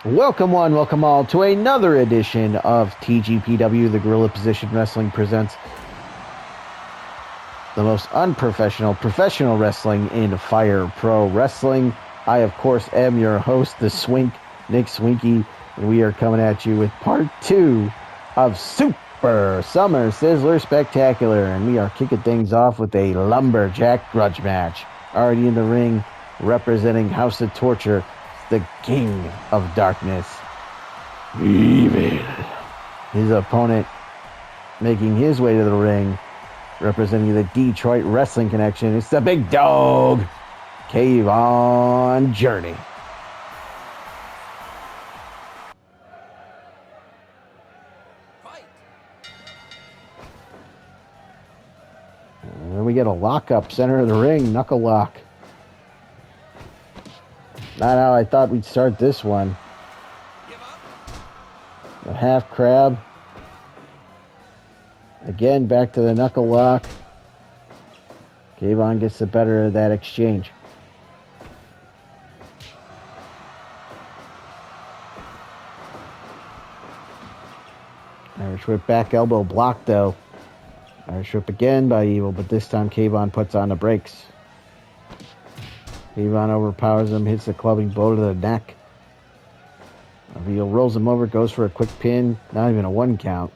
Welcome one, welcome all to another edition of TGPW, the Guerrilla Position Wrestling presents the most unprofessional professional wrestling in Fire Pro Wrestling. I, of course, am your host, the Swink, Nick Swinky, and we are coming at you with part 2 of Super Summer Sizzler Spectacular, and we are kicking things off with a Lumberjack Grudge match. Already in the ring, representing House of Torture, the King of Darkness, Evil. His opponent making his way to the ring, representing the Detroit Wrestling Connection, it's the Big Dog, Kayvon Journey. And then we get a lockup, center of the ring, knuckle lock. Not how I thought we'd start this one. A half crab. Again, back to the knuckle lock. Kayvon gets the better of that exchange. Irish whip back elbow blocked though. Irish whip again by Evil, but this time Kayvon puts on the brakes. Kayvon overpowers him, hits the clubbing blow to the neck. Evil rolls him over, goes for a quick pin, not even a 1 count.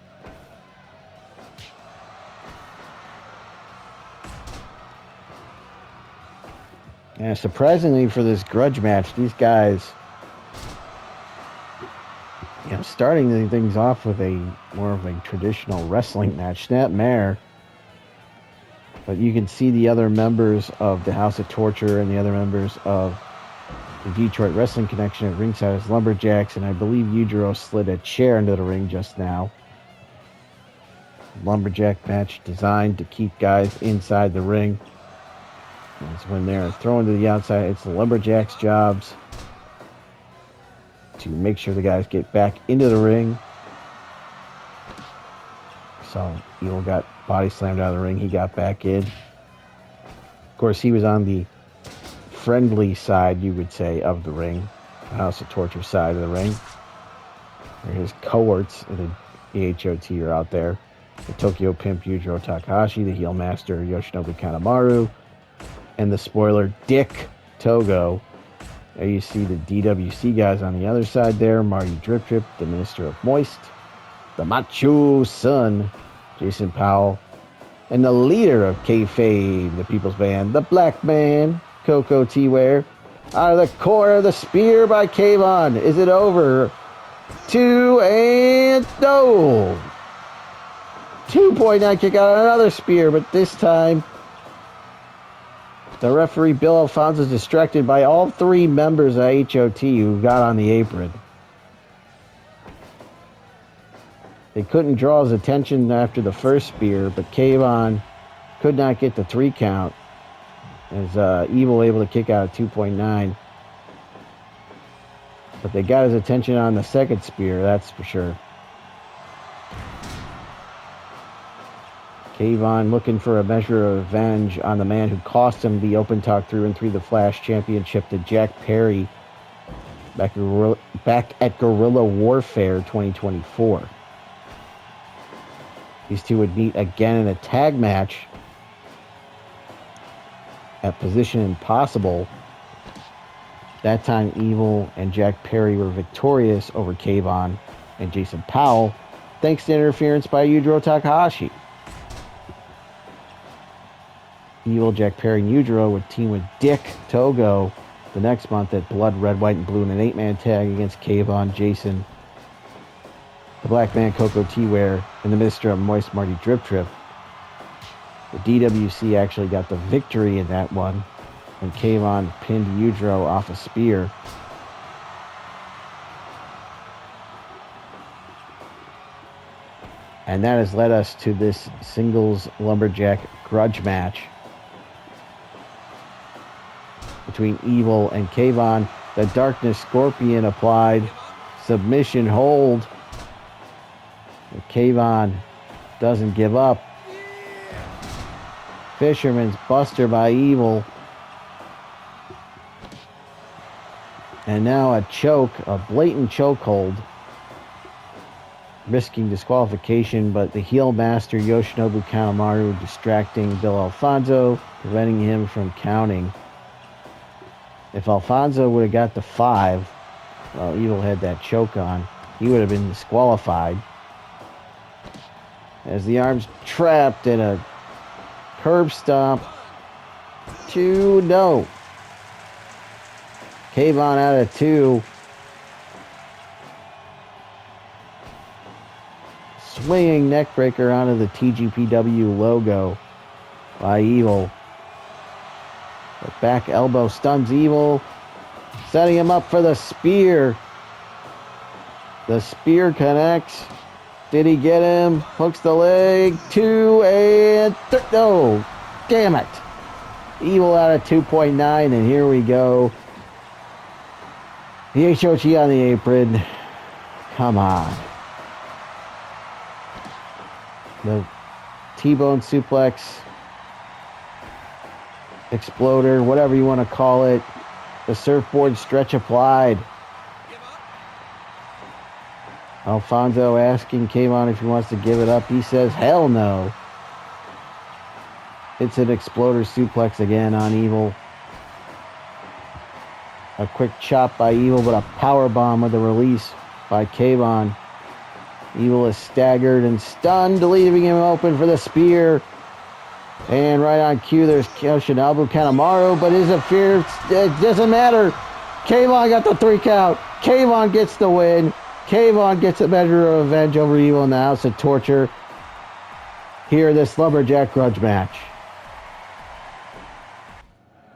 And surprisingly for this grudge match, these guys, starting things off with a more of a traditional wrestling match, snapmare. But you can see the other members of the House of Torture and the other members of the Detroit Wrestling Connection at ringside as Lumberjacks, and I believe Yujiro slid a chair into the ring just now. Lumberjack match designed to keep guys inside the ring. And it's when they're thrown to the outside, it's the Lumberjacks' jobs to make sure the guys get back into the ring. So Evil got body slammed out of the ring. He got back in. Of course, he was on the friendly side, you would say, of the ring. The House of Torture side of the ring. His cohorts in the AHOT are out there. The Tokyo Pimp Yujiro Takahashi, the heel master Yoshinobu Kanemaru, and the spoiler Dick Togo. There you see the DWC guys on the other side there. Marty Drip Drip, the Minister of Moist, the Macho Son, Jason Powell, and the leader of Kayfabe, the People's Band, the Black Man, Koko Ware. Out of the corner, the spear by Kayvon. Is it over? 2 and no. 2.9 kick out, another spear, but this time the referee Bill Alfonso is distracted by all 3 members of HOT who got on the apron. They couldn't draw his attention after the first spear, but Kayvon could not get the 3 count. As Evil able to kick out at 2.9. But they got his attention on the second spear, that's for sure. Kayvon looking for a measure of revenge on the man who cost him the Open Talk 3-3 The Flash Championship to Jack Perry back at Guerrilla Warfare 2024. These two would meet again in a tag match at Position Impossible. That time, Evil and Jack Perry were victorious over Kayvon and Jason Powell, thanks to interference by Yujiro Takahashi. Evil, Jack Perry, and Yujiro would team with Dick Togo the next month at Blood, Red, White, and Blue in an 8-man tag against Kayvon, Jason, the Black Man, Koko Ware, and the Mr. of Moist, Marty Drip Drip. The DWC actually got the victory in that one when Kayvon pinned Yujiro off a spear. And that has led us to this singles Lumberjack grudge match between Evil and Kayvon. The Darkness Scorpion applied. Submission hold. But Kayvon doesn't give up. Fisherman's Buster by Evil. And now a choke, a blatant chokehold, risking disqualification, but the heel master Yoshinobu Kanemaru distracting Bill Alfonso, preventing him from counting. If Alfonso would have got the 5, well, Evil had that choke on, he would have been disqualified. As the arm's trapped in a curb stomp. 2, no. Kayvon out of 2. Swinging neckbreaker onto the TGPW logo by Evil. The back elbow stuns Evil, setting him up for the spear. The spear connects. Did he get him? Hooks the leg. 2 and 3. No, damn it. Evil out of 2.9, and here we go. The HOG on the apron. Come on. The T-bone suplex, exploder, whatever you want to call it. The surfboard stretch applied. Alfonso asking Kayvon if he wants to give it up. He says, hell no. It's an exploder suplex again on Evil. A quick chop by Evil, but a power bomb with a release by Kayvon. Evil is staggered and stunned, leaving him open for the spear. And right on cue, there's Yoshinobu Kanemaru, but his interference, it doesn't matter. Kayvon got the 3 count. Kayvon gets the win. Kayvon gets a measure of revenge over Evil in the House of Torture. Here, this Lumberjack grudge match.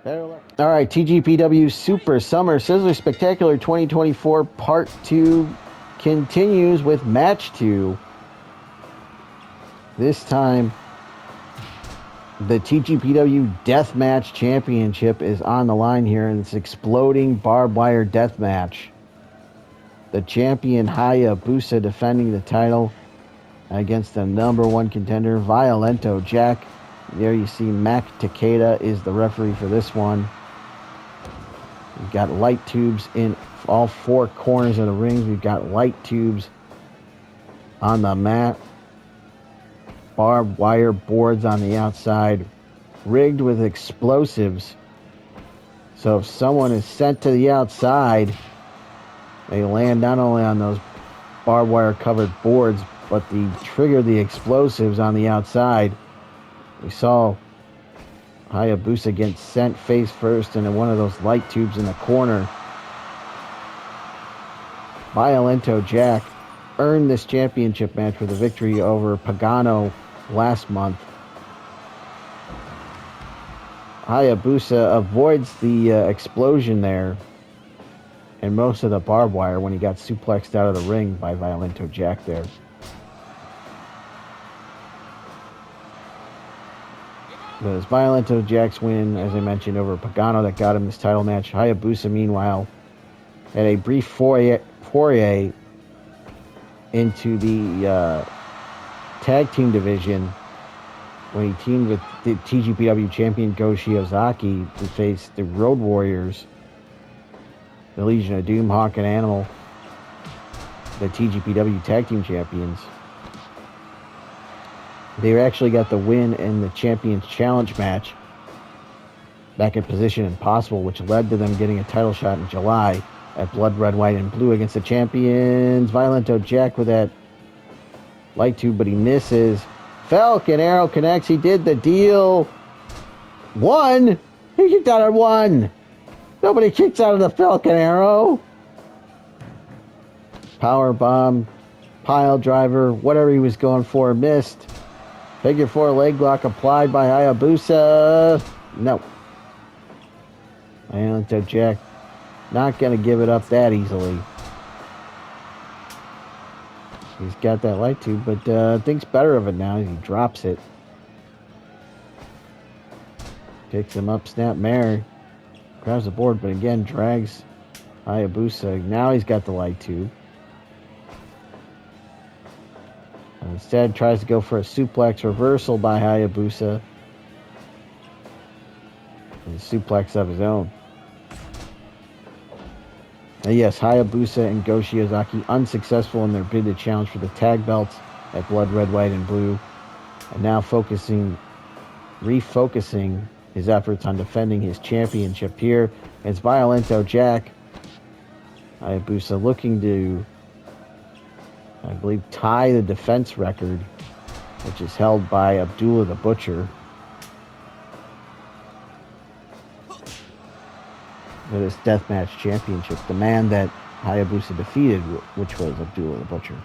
All right, TGPW Super Summer Sizzler Spectacular 2024 Part 2 continues with Match 2. This time, the TGPW Deathmatch Championship is on the line here in this exploding barbed wire death match. The champion Hayabusa defending the title against the #1 contender Violento. Jack, there you see Mac Takeda is the referee for this one. We've got light tubes in all 4 corners of the rings. We've got light tubes on the mat. Barbed wire boards on the outside, rigged with explosives. So if someone is sent to the outside, they land not only on those barbed wire covered boards, but they trigger the explosives on the outside. We saw Hayabusa get sent face first into one of those light tubes in the corner. Violento Jack earned this championship match with a victory over Pagano last month. Hayabusa avoids the explosion there and most of the barbed wire when he got suplexed out of the ring by Violento Jack there. But it's Violento Jack's win, as I mentioned, over Pagano that got him this title match. Hayabusa, meanwhile, had a brief foray into the tag team division when he teamed with the TGPW champion Go Shiozaki to face the Road Warriors, the Legion of Doom, Hawk and Animal, the TGPW Tag Team Champions. They actually got the win in the Champions Challenge match back at Position Impossible, which led to them getting a title shot in July at Blood Red, White, and Blue against the champions. Violento Jack with that light tube, but he misses. Falcon Arrow connects. He did the deal. 1. He kicked out at 1. Nobody kicks out of the Falcon Arrow. Power bomb, pile driver, whatever he was going for, missed. Figure 4 leg lock applied by Hayabusa. No. Violento Jack not going to give it up that easily. He's got that light tube, but thinks better of it now. He drops it. Picks him up, snap mare. Grabs the board, but again drags Hayabusa. Now he's got the light tube. Instead, tries to go for a suplex reversal by Hayabusa. And a suplex of his own. Yes, Hayabusa and Go Shiozaki unsuccessful in their bid to challenge for the tag belts at Blood Red, White, and Blue, and now refocusing his efforts on defending his championship here. It's Violento Jack. Hayabusa looking to, I believe, tie the defense record, which is held by Abdullah the Butcher. For this Deathmatch Championship, the man that Hayabusa defeated, which was Abdullah the Butcher.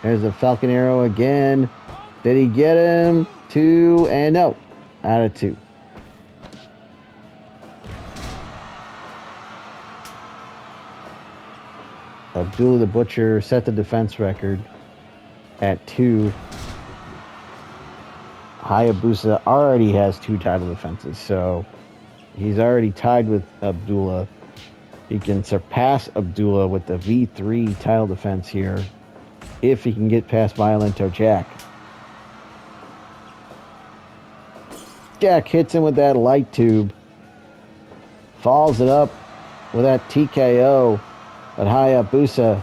There's the Falcon Arrow again. Did he get him? 2 and no. Out of 2. Abdullah the Butcher set the defense record at 2. Hayabusa already has 2 title defenses, so he's already tied with Abdullah. He can surpass Abdullah with the V3 title defense here if he can get past Violento Jack. Jack hits him with that light tube. Follows it up with that TKO. But Hayabusa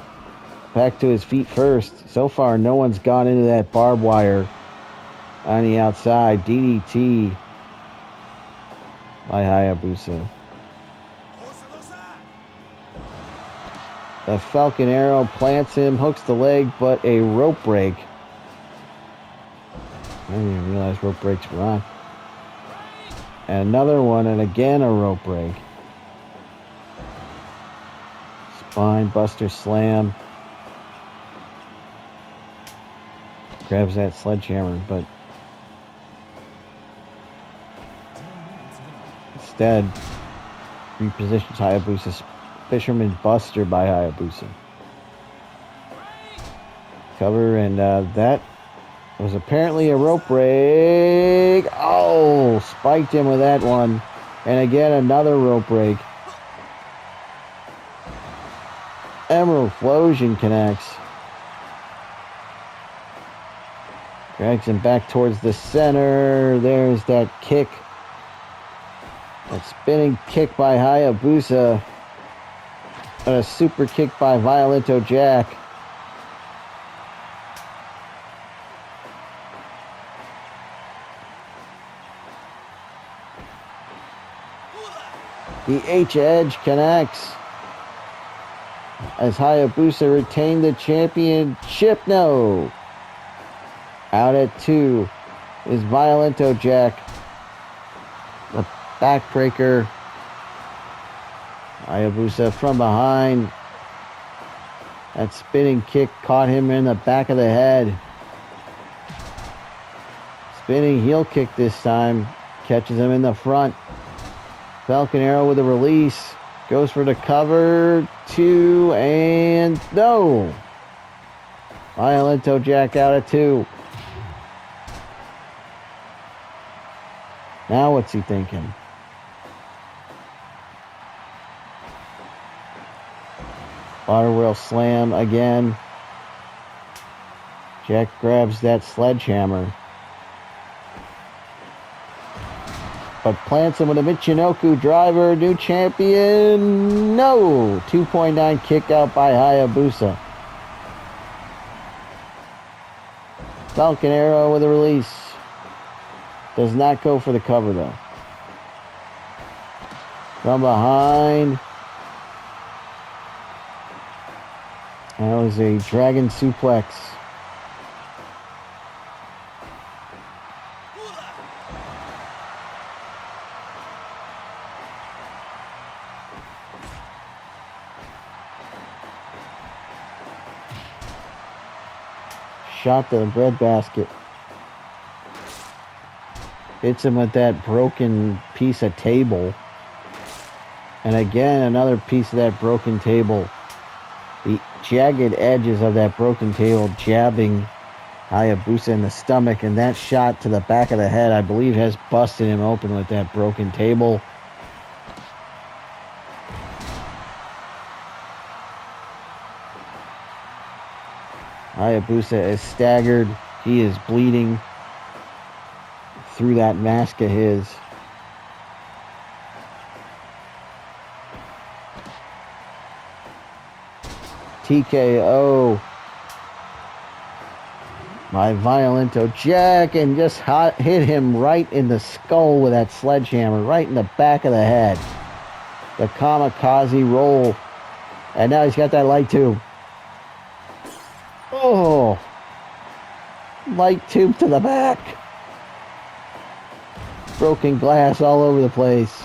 back to his feet first. So far, no one's gone into that barbed wire on the outside. DDT by Hayabusa. The Falcon Arrow plants him, hooks the leg, but a rope break. I didn't even realize rope breaks were on. And another one, and again a rope break. Spine buster slam. Grabs that sledgehammer, but instead repositions Hayabusa's Fisherman Buster by Hayabusa. Cover, and that was apparently a rope break. Oh, spiked him with that one. And again, another rope break. Emerald Flosion connects. Drags him back towards the center. There's that kick. That spinning kick by Hayabusa. And a super kick by Violento Jack. The H-Edge connects. As Hayabusa retained the championship. No. Out at 2 is Violento Jack. The backbreaker. Hayabusa from behind. That spinning kick caught him in the back of the head. Spinning heel kick this time. Catches him in the front. Falcon Arrow with a release. Goes for the cover. 2 and no. Violento Jack out at 2. Now what's he thinking? Water Wheel Slam again. Jack grabs that sledgehammer. But plants him with a Michinoku driver. New champion. No. 2.9 kick out by Hayabusa. Falcon Arrow with a release. Does not go for the cover though. From behind. That was a dragon suplex. Shot to the breadbasket. Hits him with that broken piece of table. And again, another piece of that broken table. The jagged edges of that broken table jabbing Hayabusa in the stomach. And that shot to the back of the head, I believe, has busted him open with that broken table. Hayabusa is staggered. He is bleeding through that mask of his. TKO by Violento Jack, and just hit him right in the skull with that sledgehammer, right in the back of the head. The kamikaze roll. And now he's got that light tube. Oh! Light tube to the back. Broken glass all over the place.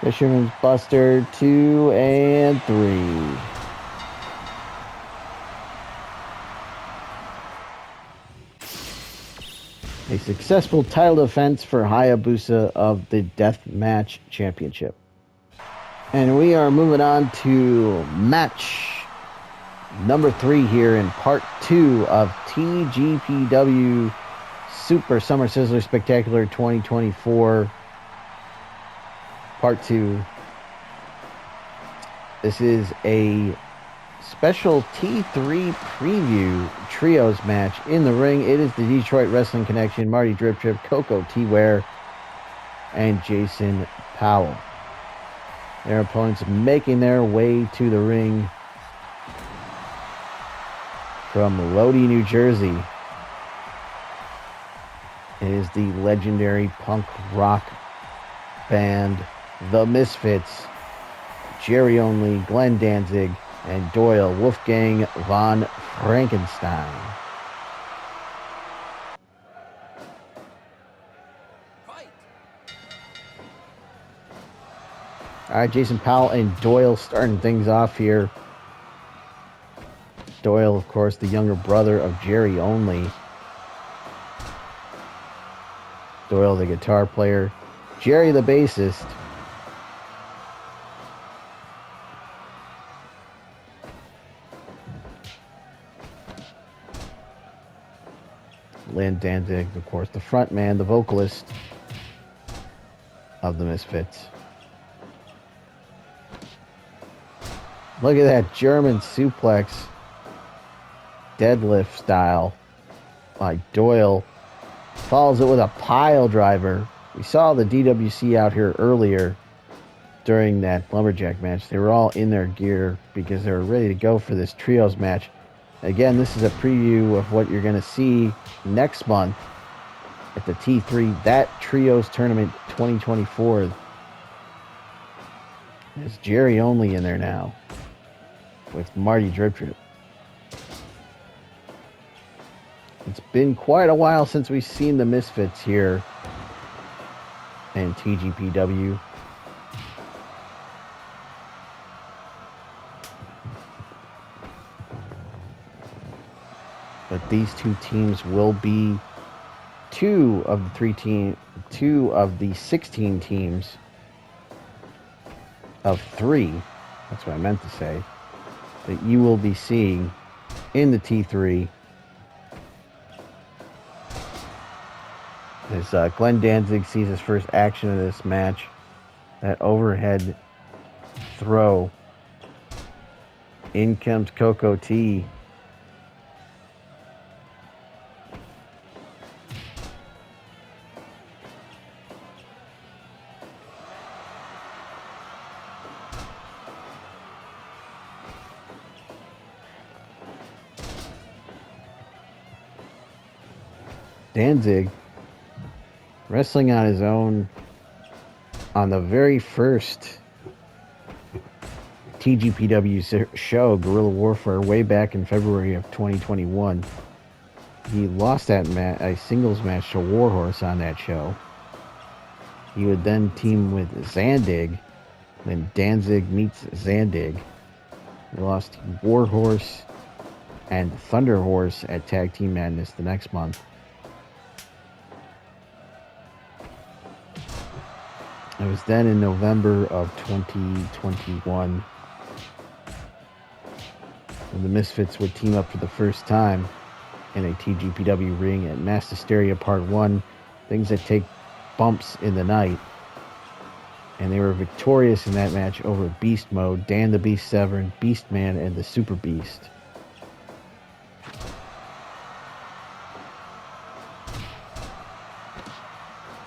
Fisherman's Buster, 2 and 3. A successful title defense for Hayabusa of the Deathmatch Championship. And we are moving on to match number 3 here in part 2 of TGPW Super Summer Sizzler Spectacular 2024. Part 2. This is a special T3 preview trios match in the ring. It is the Detroit Wrestling Connection, Marty Drip Trip, Koko, Ware, and Jason Powell. Their opponents making their way to the ring from Lodi, New Jersey. It is the legendary punk rock band, the Misfits, Jerry Only, Glenn Danzig, and Doyle, Wolfgang von Frankenstein. All right, Jason Powell and Doyle starting things off here. Doyle, of course, the younger brother of Jerry Only. Doyle, the guitar player. Jerry, the bassist. Glenn Danzig, of course, the front man, the vocalist of the Misfits. Look at that German suplex, deadlift style by Doyle. Follows it with a pile driver. We saw the DWC out here earlier during that Lumberjack match. They were all in their gear because they were ready to go for this trios match. Again, this is a preview of what you're going to see next month at the T3, that Trios Tournament 2024. There's Jerry Only in there now with Marty Drip Drip. It's been quite a while since we've seen the Misfits here in TGPW. But these two teams will be two of the 16 teams of 3. That's what I meant to say. That you will be seeing in the T3. As Glenn Danzig sees his first action of this match, that overhead throw. In comes Koko T. Danzig wrestling on his own on the very first TGPW show, Guerrilla Warfare, way back in February of 2021. He lost that a singles match to Warhorse on that show. He would then team with Zandig. Then Danzig meets Zandig. He lost to Warhorse and Thunderhorse at Tag Team Madness the next month. It was then in November of 2021 when the Misfits would team up for the first time in a TGPW ring at Mass Hysteria Part 1, things that take bumps in the night. And they were victorious in that match over Beast Mode, Dan the Beast Severn, Beast Man, and the Super Beast.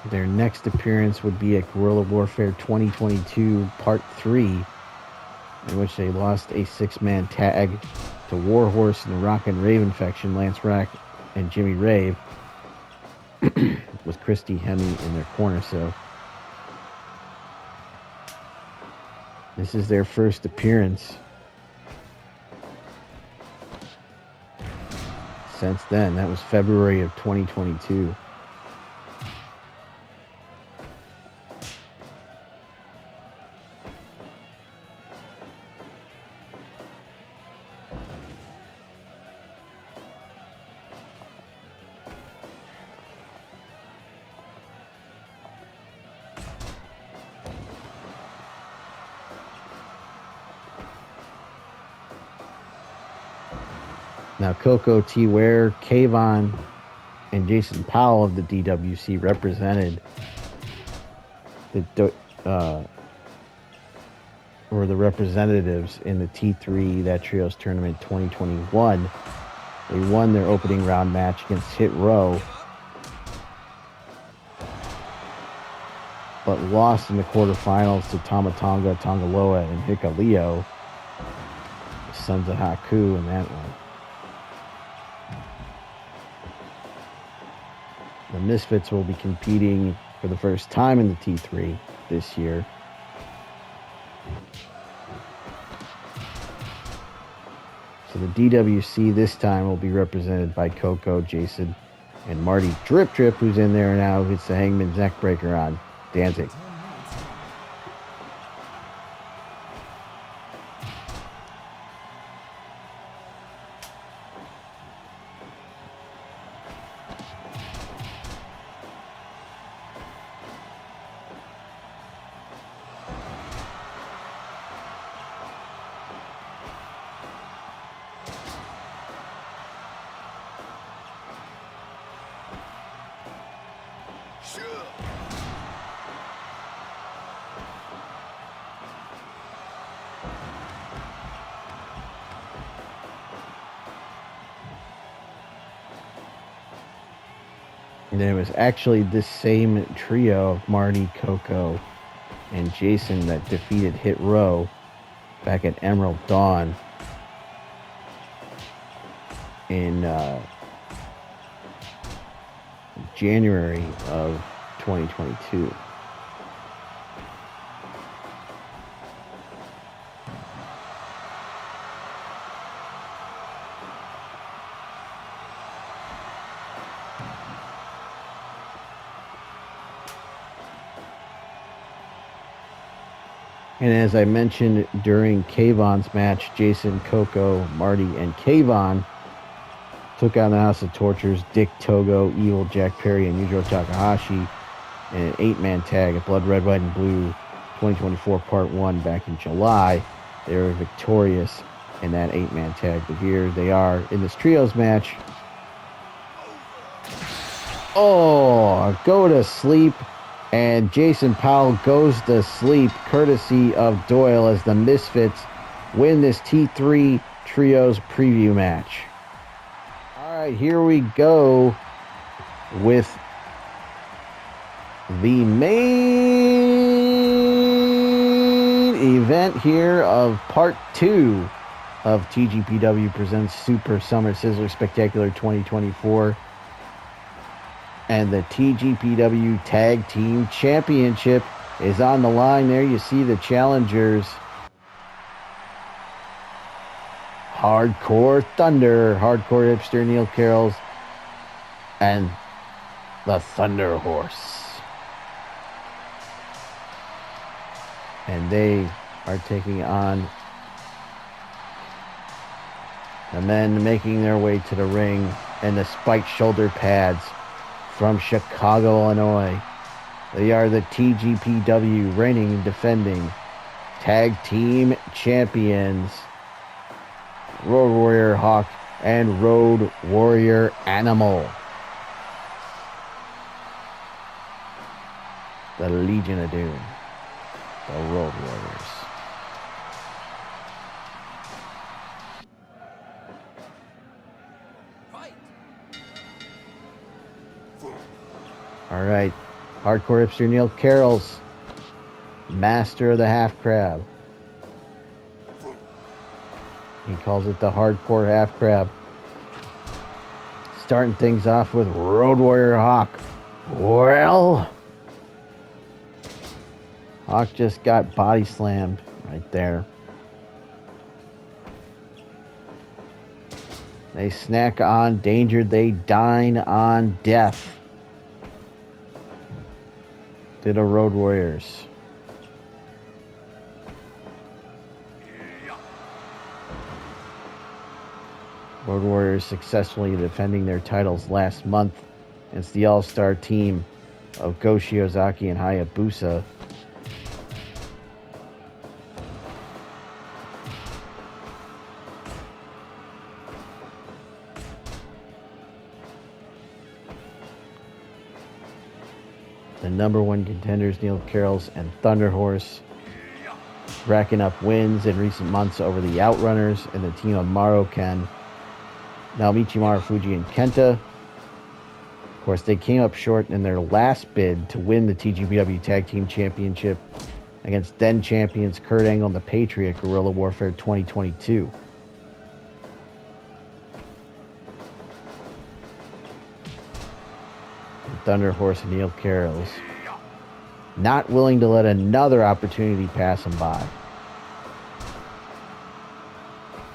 Their next appearance would be at Guerrilla Warfare 2022 Part 3, in which they lost a 6-man tag to Warhorse and the Rockin' Raven faction, Lance Rack and Jimmy Rave, with Christy Hemme in their corner. So this is their first appearance since then. That was February of 2022. Now, Koko, Ware, Kayvon, and Jason Powell of the DWC represented the representatives in the T3 That Trios Tournament 2021. They won their opening round match against Hit Row, but lost in the quarterfinals to Tamatonga, Tongaloa, and Hikaleo, the Sons of Haku in that one. The Misfits will be competing for the first time in the T3 this year. So the DWC this time will be represented by Koko, Jason, and Marty. Drip, who's in there now, hits the Hangman's neck breaker on Danzig. And it was actually this same trio of Marty, Koko, and Jason that defeated Hit Row back at Emerald Dawn in January of 2022. And as I mentioned during Kayvon's match, Jason, Koko, Marty, and Kayvon took on the House of Tortures, Dick Togo, Evil, Jack Perry, and Yujiro Takahashi in an 8-man tag at Blood Red, White, and Blue 2024 Part 1 back in July. They were victorious in that 8-man tag. But here they are in this trios match. Oh, go to sleep. And Jason Powell goes to sleep courtesy of Doyle as the Misfits win this T3 Trios preview match. All right, here we go with the main event here of Part 2 of TGPW presents Super Summer Sizzler Spectacular 2024. And the TGPW Tag Team Championship is on the line. There you see the challengers. Hardcore Thunder, Hardcore Hipster Neil Karels, and the Thunderhorse. And they are taking on the men making their way to the ring in the spiked shoulder pads from Chicago, Illinois. They are the TGPW reigning and defending Tag Team Champions, Road Warrior Hawk and Road Warrior Animal. The Legion of Doom, the Road Warriors. All right, Hardcore hipster Neil Karels, master of the half crab. He calls it the hardcore half crab. Starting things off with Road Warrior Hawk. Well, Hawk just got body slammed right there. They snack on danger, they dine on death. To the Road Warriors. Road Warriors successfully defending their titles last month against the all-star team of Go Shiozaki and Hayabusa. The number one contenders, Neil Karels and THUNDERHORSE, racking up wins in recent months over the Outrunners and the team of Maro Ken, Naomichi Marufuji and Kenta. Of course, they came up short in their last bid to win the TGPW Tag Team Championship against then champions Kurt Angle and the Patriot Guerrilla Warfare 2022. THUNDERHORSE and Neil Karels not willing to let another opportunity pass them by.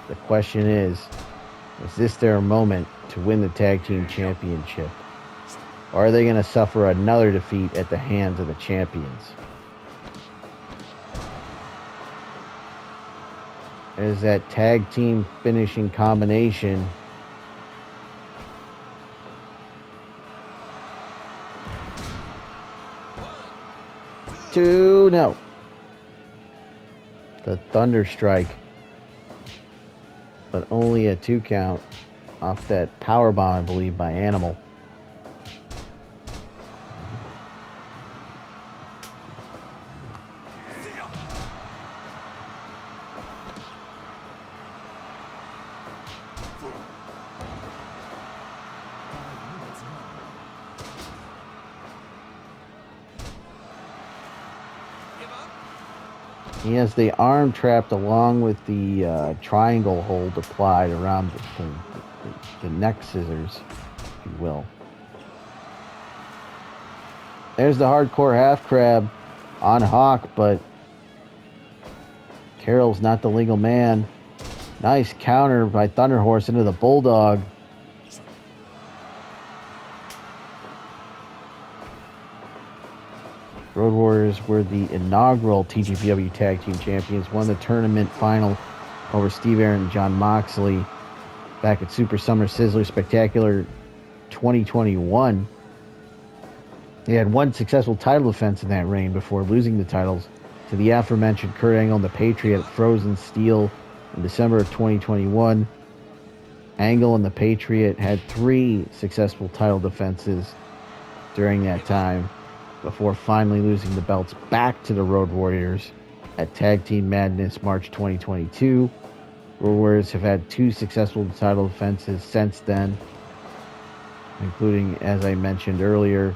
The question is this their moment to win the Tag Team Championship? Or are they going to suffer another defeat at the hands of the champions? There's that tag team finishing combination. No. The Thunder Strike. But only a 2 count off that power bomb, I believe, by Animal. He has the arm trapped along with the triangle hold applied around the neck scissors, if you will. There's the hardcore half crab on Hawk, but Karels not the legal man. Nice counter by THUNDERHORSE into the Bulldog. Road Warriors were the inaugural TGPW Tag Team Champions, won the tournament final over Steve Aaron and John Moxley back at Super Summer Sizzler Spectacular 2021. They had one successful title defense in that reign before losing the titles to the aforementioned Kurt Angle and the Patriot at Frozen Steel in December of 2021. Angle and the Patriot had 3 successful title defenses during that time, before finally losing the belts back to the Road Warriors at Tag Team Madness March 2022. Road Warriors have had 2 successful title defenses since then, including, as I mentioned earlier,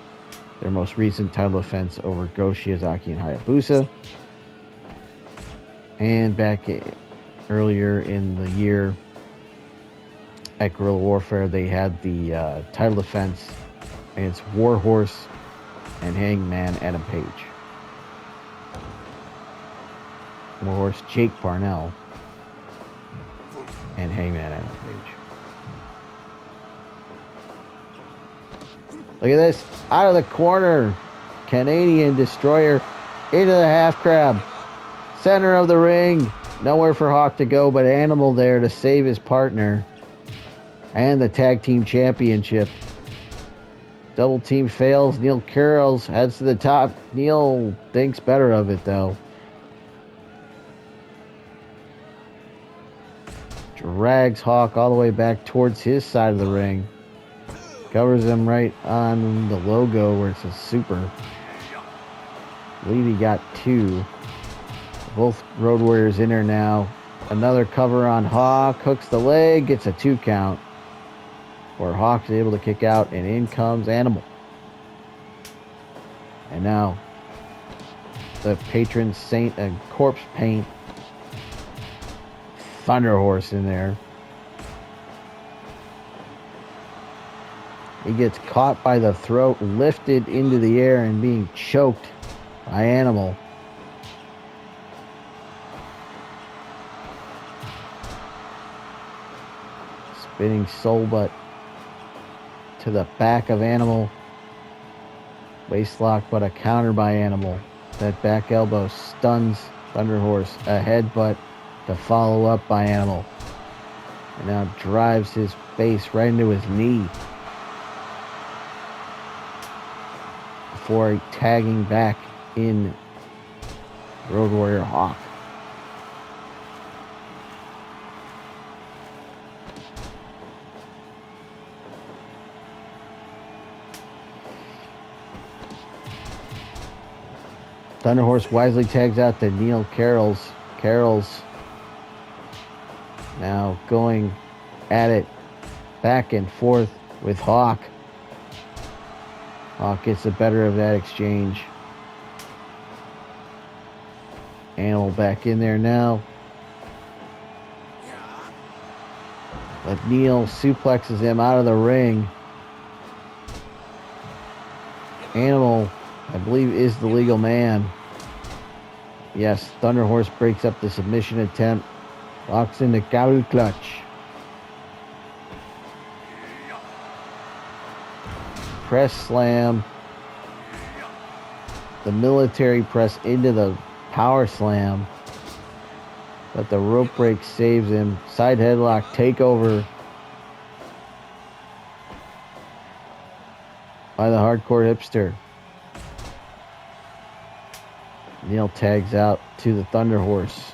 their most recent title defense over Go Shiozaki and Hayabusa. And back earlier in the year at Guerrilla Warfare, they had the title defense against Warhorse and Hangman Adam Page. Warhorse Jake Parnell and Hangman Adam Page. Look at this. Out of the corner. Canadian Destroyer into the half crab. Center of the ring. Nowhere for Hawk to go, but Animal there to save his partner. And the Tag Team Championship. Double team fails. Neil Karels heads to the top. Neil thinks better of it, though. Drags Hawk all the way back towards his side of the ring. Covers him right on the logo where it says Super. I believe he got 2. Both Road Warriors in there now. Another cover on Hawk. Hooks the leg. Gets a 2 count. Where Hawk's able to kick out, and in comes Animal. And now the patron saint and corpse paint Thunderhorse in there. He gets caught by the throat, lifted into the air, and being choked by Animal. Spinning soul butt to the back of Animal. Waistlock, but a counter by Animal. That back elbow stuns Thunderhorse. A headbutt to follow up by Animal. And now drives his face right into his knee. Before tagging back in Road Warrior Hawk. Thunderhorse wisely tags out to Neil Karels. Karels now going at it back and forth with Hawk. Hawk gets the better of that exchange. Animal back in there now. But Neil suplexes him out of the ring. Animal, I believe, is the legal man. Yes, Thunderhorse breaks up the submission attempt. Locks in the cow clutch. Press slam. The military press into the power slam. But the rope break saves him. Side headlock takeover by the hardcore hipster. Neil tags out to the Thunderhorse.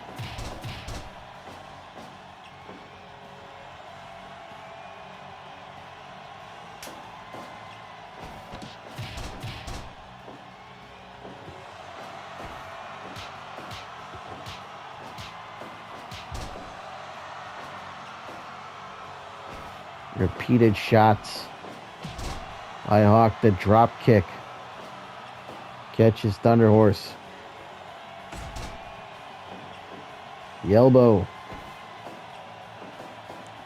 Repeated shots by Hawk. The drop kick catches Thunderhorse. The elbow.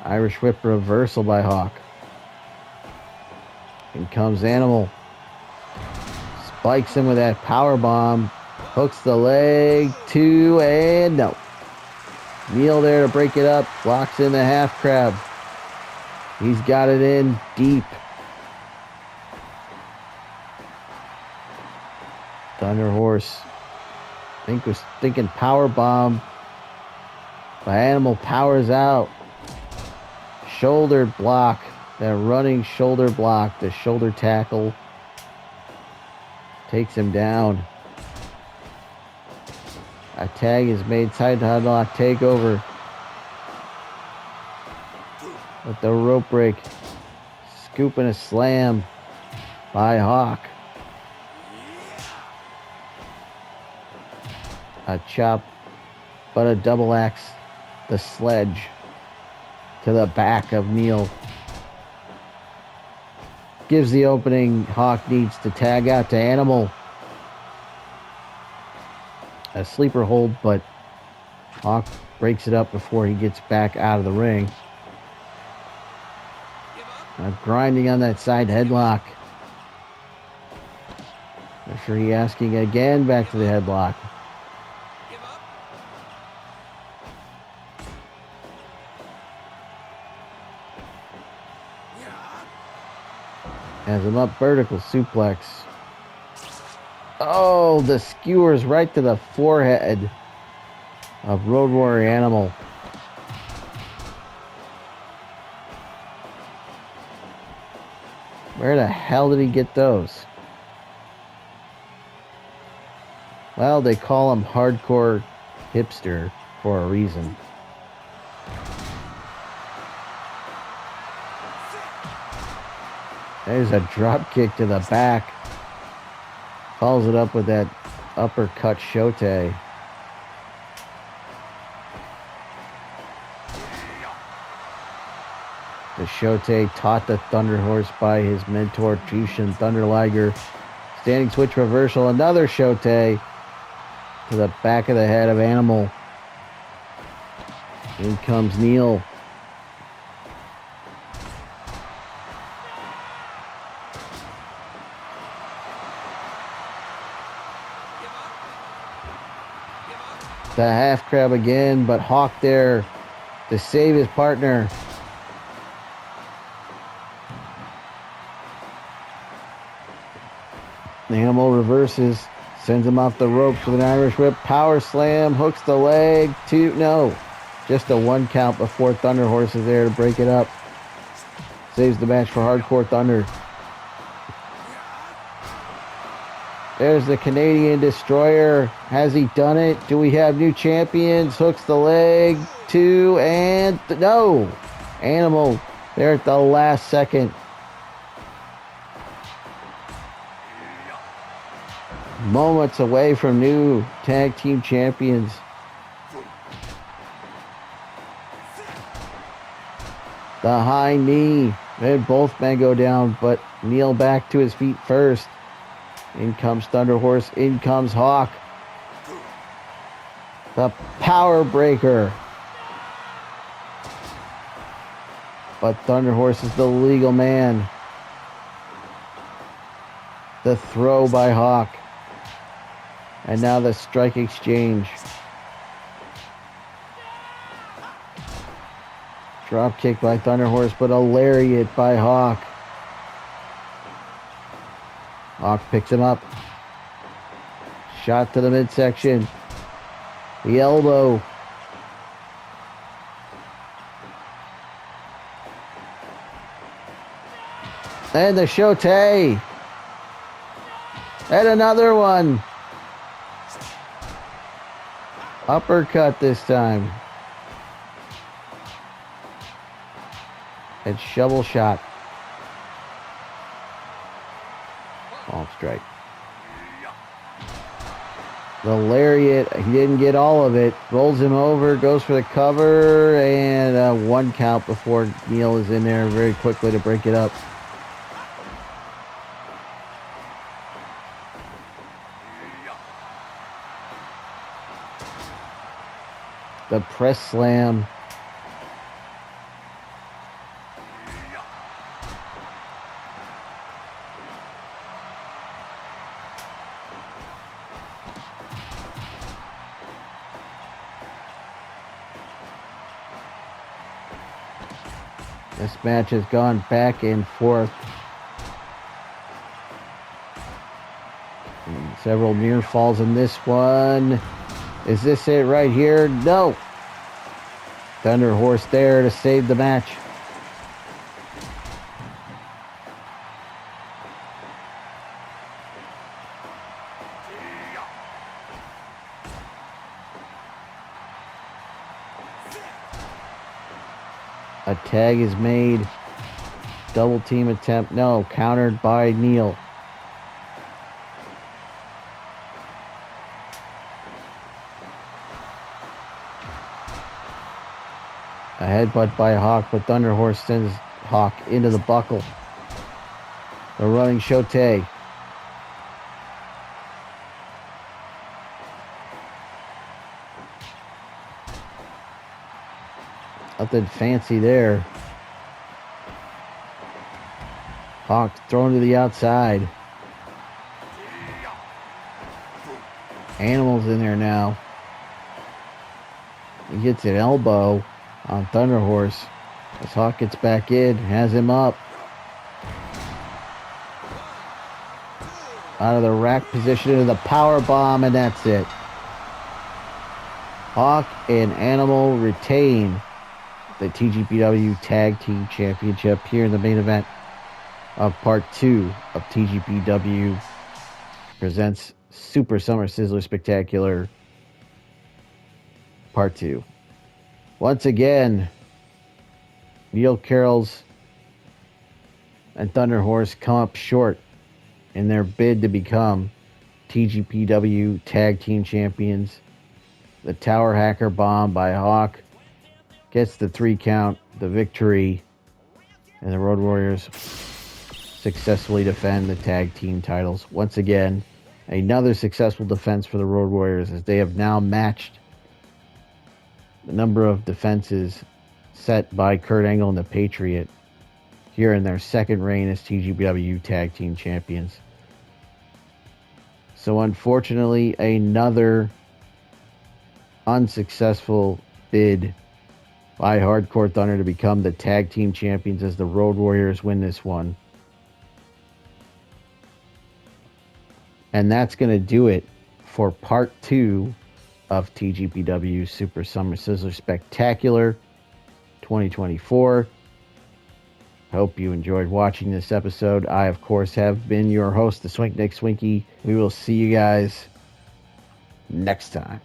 Irish whip reversal by Hawk. In comes Animal. Spikes him with that power bomb. Hooks the leg. 2 and no. Neil there to break it up. Locks in the half crab. He's got it in deep. Thunderhorse, I think was thinking power bomb. But Animal powers out. Shoulder block. That running shoulder block. The shoulder tackle takes him down. A tag is made. Side headlock takeover. With the rope break. Scoop and a slam by Hawk. A chop, but a double axe. The sledge to the back of Neil. Gives the opening. Hawk needs to tag out to Animal. A sleeper hold, but Hawk breaks it up before he gets back out of the ring. Grinding on that side headlock. Referee asking again, back to the headlock. Has him up vertical suplex. Oh, the skewers right to the forehead of Road Warrior Animal. Where the hell did he get those? Well, they call him hardcore hipster for a reason. There's a drop kick to the back. Follows it up with that uppercut shote. The shote taught the Thunderhorse by his mentor Jushin Thunder Liger. Standing switch reversal. Another shote to the back of the head of Animal. In comes Neil. The half crab again, but Hawk there to save his partner. Animal reverses, sends him off the ropes with an Irish whip. Power slam, hooks the leg. Just a 1 count before Thunderhorse is there to break it up. Saves the match for Hardcore Thunder. There's the Canadian Destroyer. Has he done it? Do we have new champions? Hooks the leg. 2 and no. Animal there at the last second. Moments away from new tag team champions. The high knee. Both men go down, but Neil back to his feet first. In comes Thunderhorse. In comes Hawk. The power breaker. But Thunderhorse is the legal man. The throw by Hawk. And now the strike exchange. Drop kick by Thunderhorse, but a lariat by Hawk. Hawk picks him up. Shot to the midsection. The elbow. And the shote. And another one. Uppercut this time. And shovel shot. Palm strike. The lariat, he didn't get all of it. Rolls him over, goes for the cover, and a 1 count before Neil is in there very quickly to break it up. The press slam. This match has gone back and forth. And several near falls in this one. Is this it right here? No. Thunderhorse there to save the match. A tag is made. Double team attempt. No. Countered by Neil. A headbutt by Hawk, but Thunderhorse sends Hawk into the buckle. The running shote. Nothing fancy there. Hawk thrown to the outside. Animal's in there now. He gets an elbow on Thunderhorse. As Hawk gets back in, has him up. Out of the rack position into the power bomb, and that's it. Hawk and Animal retain the TGPW Tag Team Championship here in the main event of Part 2 of TGPW presents Super Summer Sizzler Spectacular Part 2. Once again, Neil, Karels, and Thunderhorse come up short in their bid to become TGPW Tag Team Champions. The Tower Hacker Bomb by Hawk gets the 3 count, the victory, and the Road Warriors successfully defend the tag team titles. Once again, another successful defense for the Road Warriors, as they have now matched the number of defenses set by Kurt Angle and the Patriot here in their second reign as TGPW Tag Team Champions. So unfortunately, another unsuccessful bid by Hardcore Thunder to become the Tag Team Champions, as the Road Warriors win this one. And that's going to do it for part 2 of TGPW Super Summer Sizzler Spectacular 2024. Hope you enjoyed watching this episode. I, of course, have been your host, the Swink Nick Swinky. We will see you guys next time.